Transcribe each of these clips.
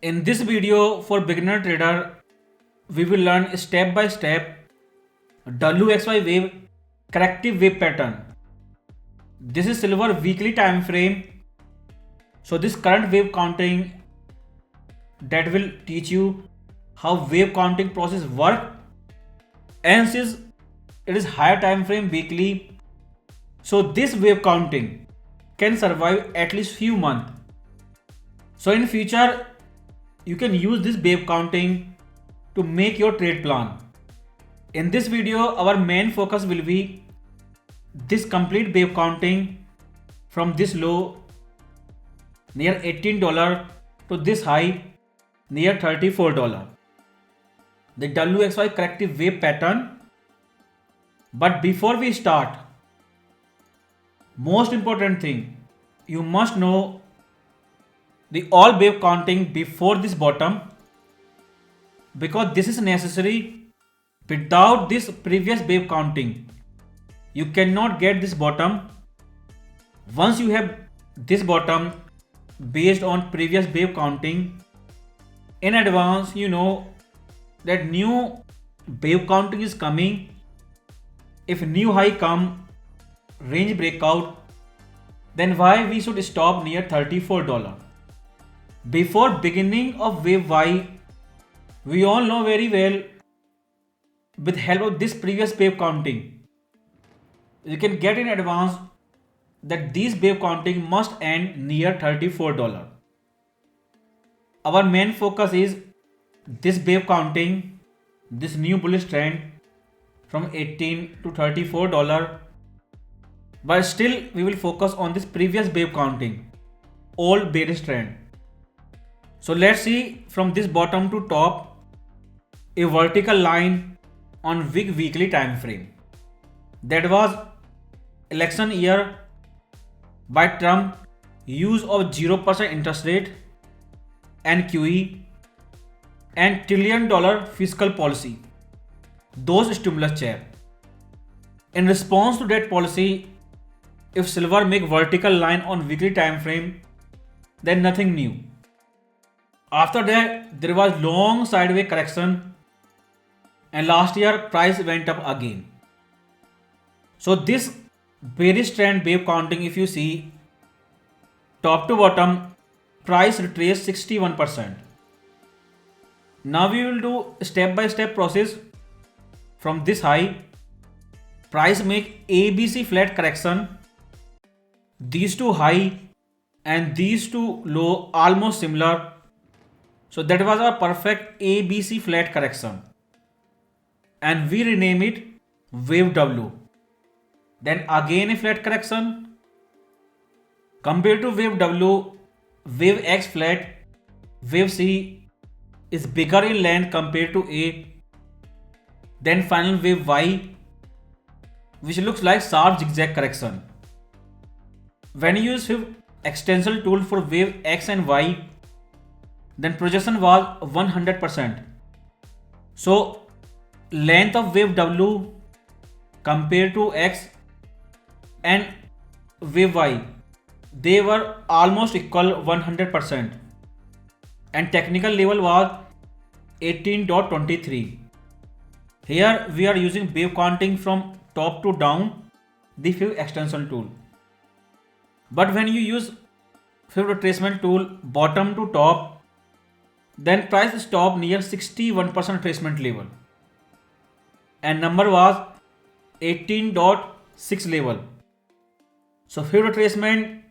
In this video for beginner trader, we will learn step by step WXY wave corrective wave pattern. This is silver weekly time frame. So this current wave counting that will teach you how wave counting process work, and since it is higher time frame weekly, so this wave counting can survive at least few months. So in future you can use this wave counting to make your trade plan. In this video our main focus will be this complete wave counting from this low near $18 to this high near $34. The WXY corrective wave pattern. But before we start, most important thing, you must know the all wave counting before this bottom, because this is necessary. Without this previous wave counting you cannot get this bottom. Once you have this bottom based on previous wave counting, in advance you know that new wave counting is coming. If new high come, range breakout, then why we should stop near $34? Before beginning of wave Y, we all know very well, with help of this previous wave counting, you can get in advance that these wave counting must end near $34. Our main focus is this wave counting, this new bullish trend from 18 to $34, but still we will focus on this previous wave counting, old bearish trend. So let's see from this bottom to top a vertical line on weekly time frame. That was election year by Trump, use of 0% interest rate and QE and $1 trillion fiscal policy. Those stimulus chair. In response to that policy, if silver make vertical line on weekly time frame, then nothing new. After that there was long sideways correction, and last year price went up again. So this bearish trend wave counting, if you see top to bottom, price retraced 61%. Now we will do step by step process. From this high, price make ABC flat correction. These two high and these two low almost similar. So that was our perfect ABC flat correction. And we rename it wave W. Then again a flat correction. Compared to wave W, wave X flat, wave C is bigger in length compared to A. Then final wave Y, which looks like sharp zigzag correction. When you use extensor tool for wave X and Y, then projection was 100%. So length of wave W compared to X and wave Y, they were almost equal 100%, and technical level was 18.23. Here we are using wave counting from top to down, the Fiv extension tool. But when you use Fiv retracement tool bottom to top, then price stop near 61% retracement level, and number was 18.6 level. So Fiv retracement,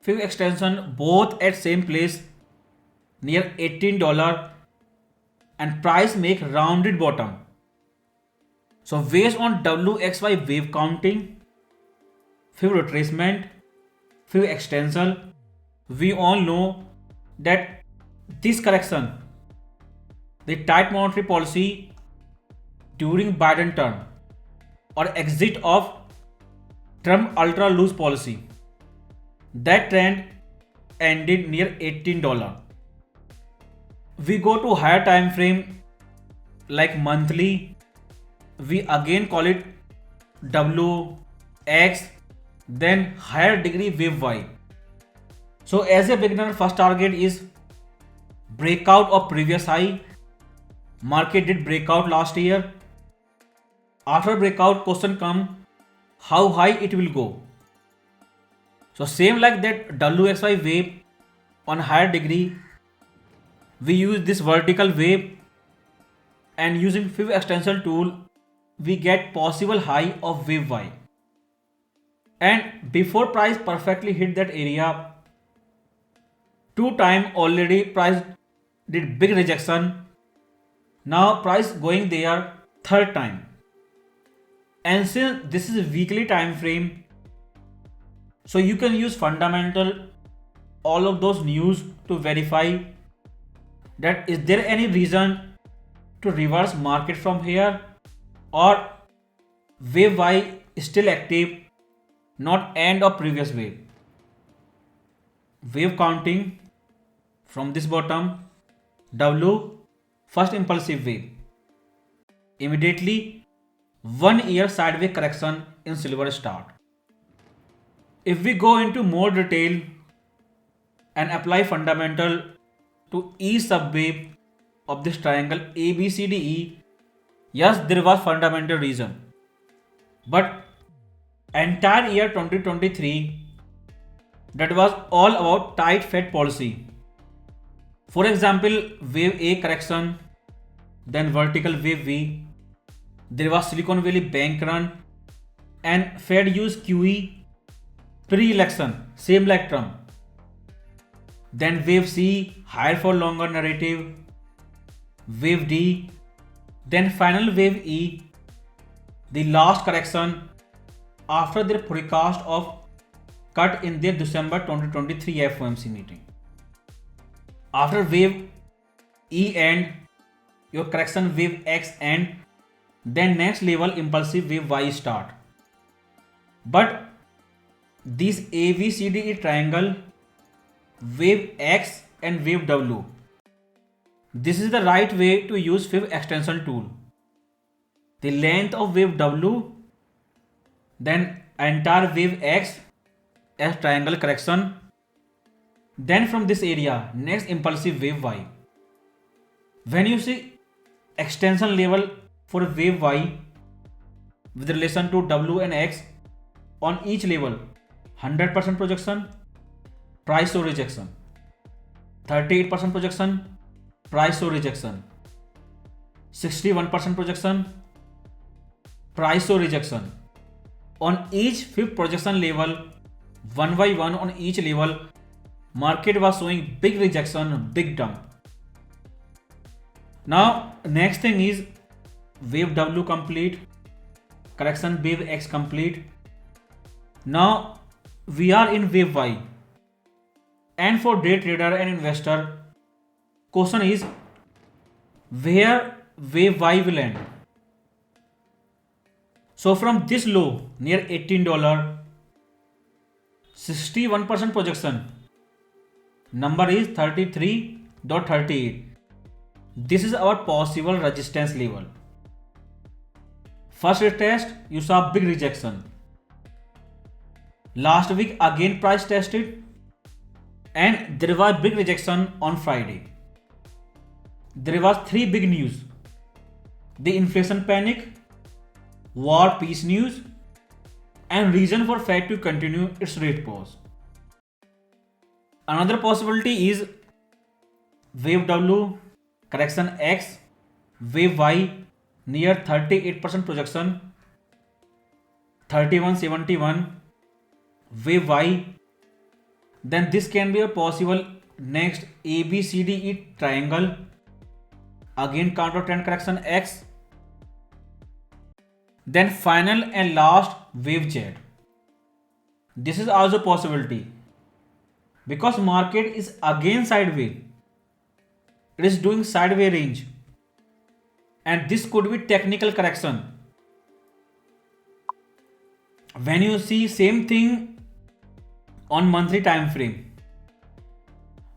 Fiv extension both at same place near $18, and price make rounded bottom. So based on WXY wave counting, Fiv retracement, Fiv extension, we all know that this correction, the tight monetary policy during Biden term or exit of Trump ultra loose policy, that trend ended near $18. We go to higher time frame like monthly, we again call it W, X, then higher degree wave Y. So as a beginner, first target is breakout of previous high. Market did breakout last year. After breakout, question come, how high it will go. So same like that WXY wave on higher degree, we use this vertical wave, and using Fib extension tool, we get possible high of wave Y. And before price perfectly hit that area, two time already price did big rejection. Now price going there third time. And since this is a weekly time frame, so you can use fundamental all of those news to verify that is there any reason to reverse market from here, or wave Y is still active, not end of previous wave. Wave counting from this bottom, W, first impulsive wave. Immediately 1 year sideways correction in silver start. If we go into more detail and apply fundamental to each subwave of this triangle ABCDE, yes, there was fundamental reason. But entire year 2023, that was all about tight Fed policy. For example, wave A correction, then vertical wave V, there was Silicon Valley bank run, and Fed used QE pre-election, same like Trump. Then wave C, higher for longer narrative, wave D, then final wave E, the last correction after their forecast of cut in their December 2023 FOMC meeting. After wave E end, your correction wave X end, then next level impulsive wave Y start. But this ABCDE triangle, wave X and wave W, this is the right way to use Fib extension tool. The length of wave W, then entire wave X as triangle correction, then from this area next impulsive wave Y. When you see extension level for wave Y with relation to W and X, on each level 100% projection, price or rejection, 38% projection, price or rejection, 61% projection, price or rejection. On each fifth projection level, one by one on each level, market was showing big rejection, big dump. Now next thing is wave W complete, correction wave X complete. Now we are in wave Y, and for day trader and investor, question is where wave Y will end. So from this low near $18, 61% projection, number is 33.38. This is our possible resistance level. First test, you saw big rejection. Last week again price tested, and there was big rejection on Friday. There was three big news: the inflation panic, war peace news, and reason for Fed to continue its rate pause. Another possibility is wave W, correction X, wave Y near 38% projection, 31.71, wave Y. Then this can be a possible next ABCDE triangle, again counter trend correction X, then final and last wave Z. This is also possibility because market is again sideways. It is doing sideways range, and this could be technical correction. When you see same thing on monthly time frame,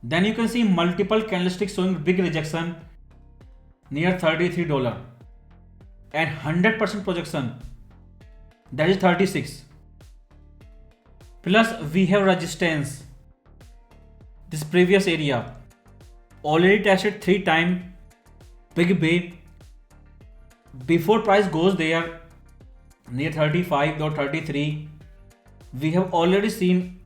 then you can see multiple candlesticks showing big rejection near $33 and 100% projection, that is 36. Plus we have resistance, this previous area already tested 3 times big wave. Before price goes there near 35 or 33, we have already seen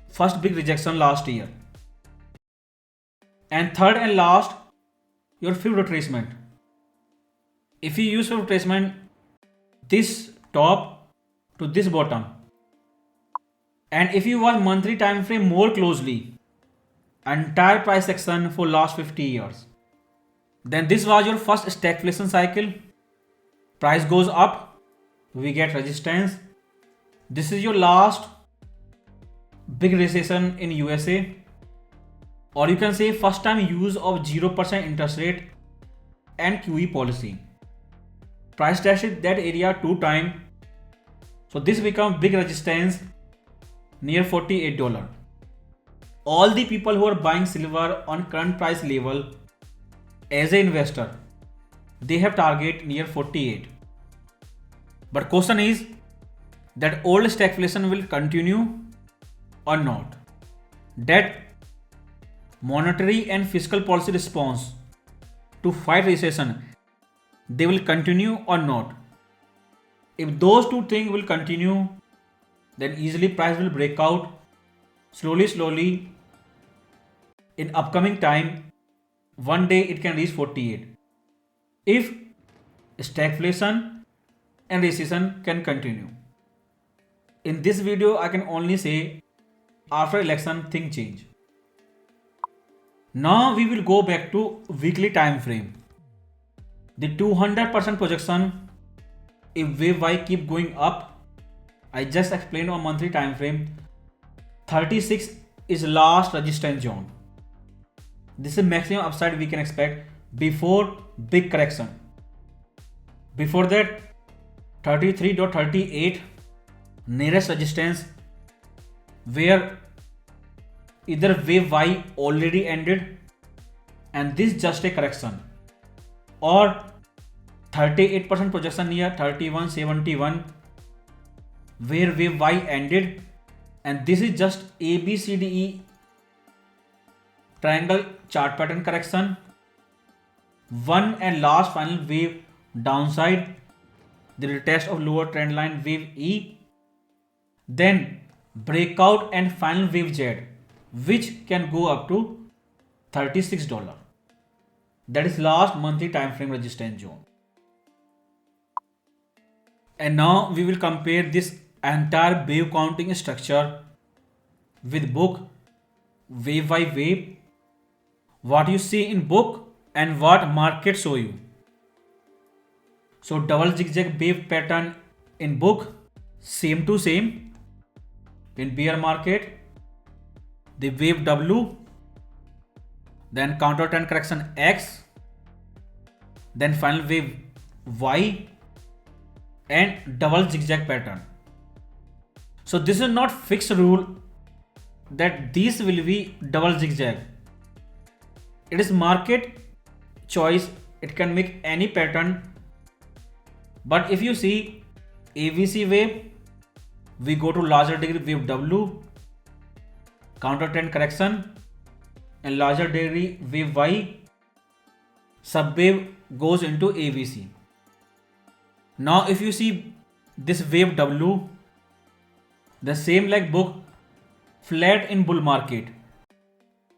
first big rejection last year. And third and last, your fib retracement. If you use fib retracement, this top to this bottom, and if you watch monthly time frame more closely, entire price action for last 50 years, then this was your first stagflation cycle. Price goes up, we get resistance. This is your last big recession in USA, or you can say first time use of 0% interest rate and QE policy. Price tested that area 2 times, so this become big resistance near $48. All the people who are buying silver on current price level as an investor, they have target near 48. But question is that old stagflation will continue or not? That monetary and fiscal policy response to fight recession, they will continue or not? If those two things will continue, then easily price will break out slowly in upcoming time. One day it can reach 48 if stagflation and recession can continue. In this video I can only say after election things change. Now we will go back to weekly time frame. The 200% projection, if wave Y keep going up, I just explained on monthly time frame, 36 is last resistance zone. This is maximum upside we can expect before big correction. Before that, 33.38 nearest resistance, where either wave Y already ended and this just a correction, or 38% projection near 31.71 where wave Y ended and this is just ABCDE triangle chart pattern correction. One and last final wave downside, the retest of lower trend line wave E, then breakout and final wave Z, which can go up to $36. That is last monthly time frame resistance zone. And now we will compare this entire wave counting structure with book wave by wave, what you see in book and what market show you. So double zigzag wave pattern in book, same to same. In bear market, the wave W, then counter trend correction X, then final wave Y, and double zigzag pattern. So this is not fixed rule that these will be double zigzag. It is market choice, it can make any pattern. But if you see ABC wave, we go to larger degree wave W, counter trend correction, and larger degree wave Y, sub wave goes into ABC. Now if you see this wave W, the same like book flat in bull market,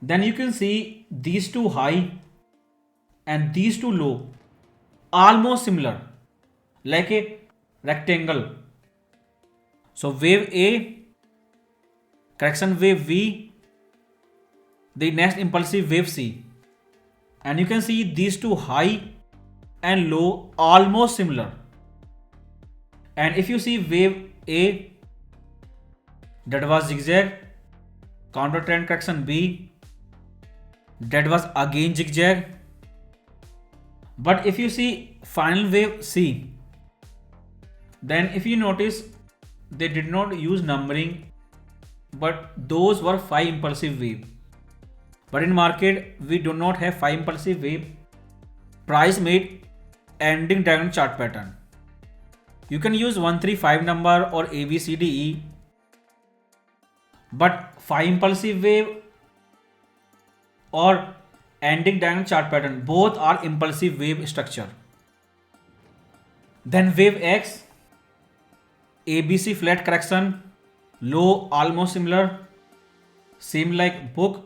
then you can see these two high and these two low almost similar like a rectangle. So wave A, correction wave V, the next impulsive wave C, and you can see these two high and low almost similar. And if you see wave A, that was zigzag, counter trend correction B, that was again zigzag. But if you see final wave C, then if you notice they did not use numbering, but those were 5 impulsive wave. But in market we do not have 5 impulsive wave. Price made ending diagonal chart pattern. You can use 135 number or ABCDE, but 5 impulsive wave or ending diagonal chart pattern. Both are impulsive wave structure. Then wave X, ABC flat correction, low almost similar, same like book,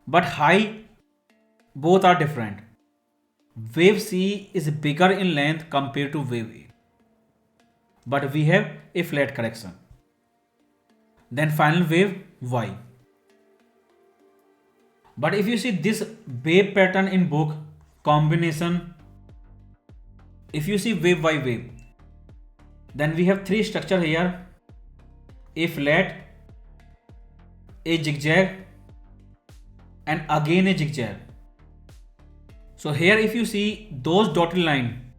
but high, both are different. Wave C is bigger in length compared to wave A, but we have a flat correction. Then final wave Y. But if you see this wave pattern in book combination, if you see wave Y wave, then we have three structure here: a flat, a zigzag, and again a zigzag. So here if you see those dotted line,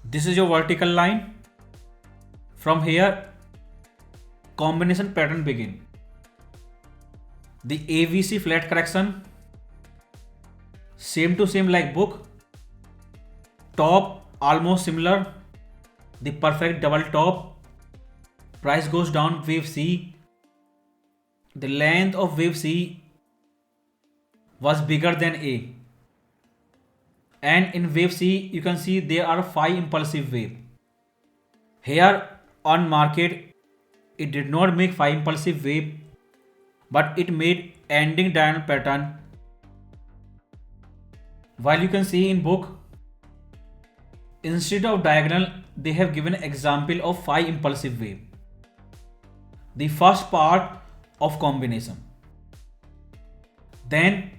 this is your vertical line. From here combination pattern begin. The AVC flat correction, same to same like book, top almost similar, the perfect double top, price goes down wave C, the length of wave C was bigger than A, and in wave C you can see there are 5 impulsive wave. Here on market it did not make 5 impulsive wave, but it made ending diagonal pattern, while you can see in book instead of diagonal they have given example of 5 impulsive wave, the first part of combination. Then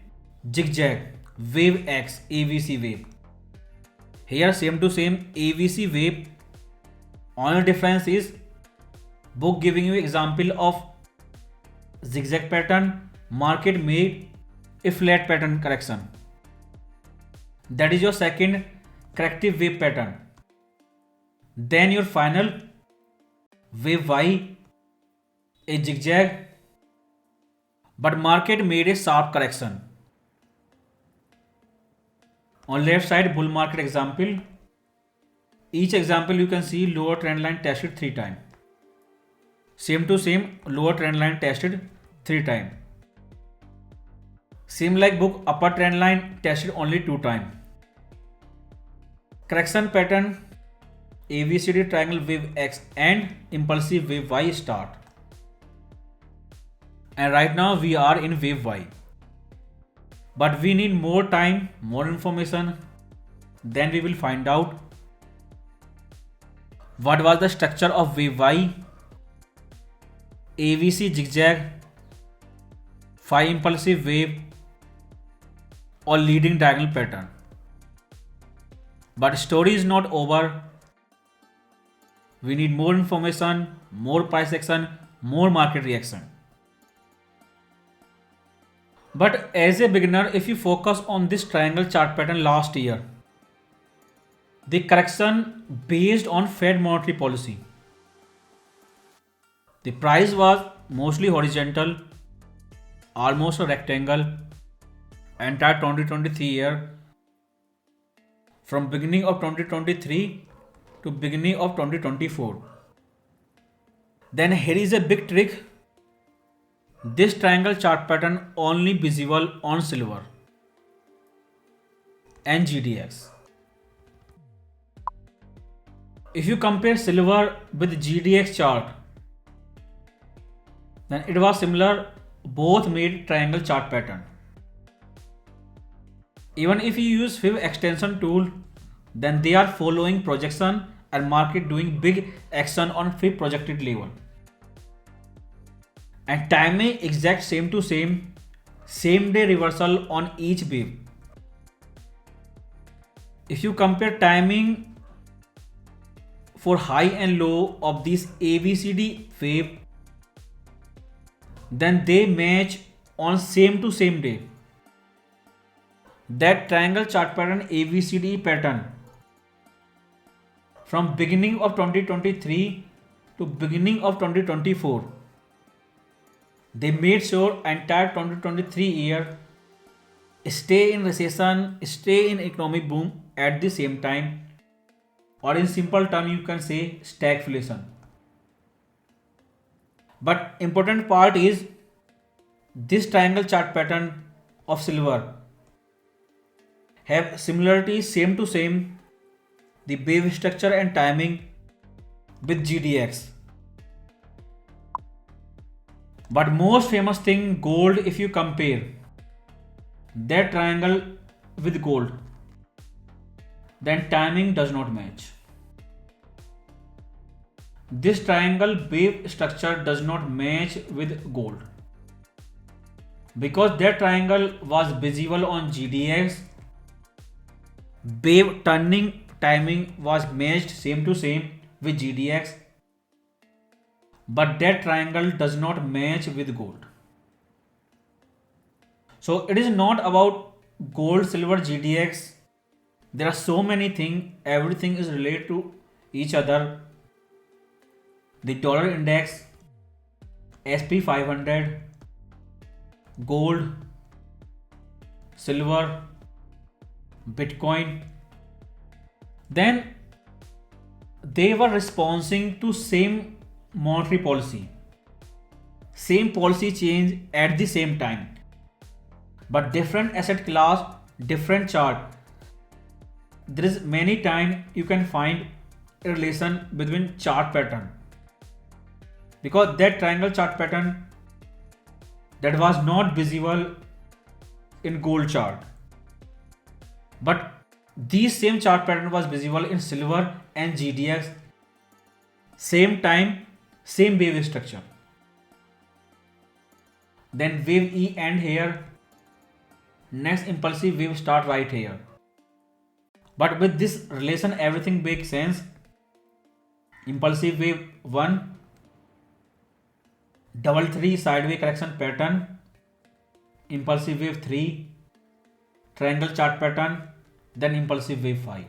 zigzag wave X, AVC wave. Here same to same AVC wave, only difference is book giving you example of zigzag pattern, market made a flat pattern correction. That is your second corrective wave pattern. Then your final wave Y, a zigzag, but market made a sharp correction. On left side bull market example, each example you can see lower trend line tested 3 times. Same to same lower trend line tested 3 times. Same like book upper trend line tested only 2 times. Correction pattern ABCD triangle wave X and impulsive wave Y start. And right now we are in wave Y. But we need more time, more information. Then we will find out what was the structure of wave Y, AVC zigzag, 5 impulsive wave or leading diagonal pattern. But story is not over. We need more information, more price action, more market reaction. But as a beginner, if you focus on this triangle chart pattern last year, the correction based on Fed monetary policy, the price was mostly horizontal, almost a rectangle, entire 2023 year, from beginning of 2023 to beginning of 2024. Then here is a big trick. This triangle chart pattern only visible on silver and GDX. If you compare silver with GDX chart, then it was similar, both made triangle chart pattern. Even if you use Fib extension tool, then they are following projection and market doing big action on Fib projected level. And timing exact same to same day reversal on each wave. If you compare timing for high and low of this ABCD wave, then they match on same to same day. That triangle chart pattern ABCD pattern from beginning of 2023 to beginning of 2024, they made sure entire 2023 year stay in recession, stay in economic boom at the same time, or in simple term you can say stagflation. But important part is this triangle chart pattern of silver have similarities same to same, the wave structure and timing with GDX. But most famous thing, gold, if you compare that triangle with gold, then timing does not match. This triangle wave structure does not match with gold because that triangle was visible on GDX. Wave turning timing was matched same to same with GDX, but that triangle does not match with gold. So it is not about gold, silver, GDX. There are so many things, everything is related to each other. The dollar index, SP 500, gold, silver, Bitcoin. Then they were responding to same monetary policy, same policy change at the same time, but different asset class, different chart. There is many time you can find a relation between chart pattern because that triangle chart pattern that was not visible in gold chart, but these same chart pattern was visible in silver and GDX, same time, same wave structure. Then wave E end here, next impulsive wave start right here. But with this relation everything makes sense. Impulsive wave 1, double 3 sideways correction pattern, impulsive wave 3, triangle chart pattern, then impulsive wave 5.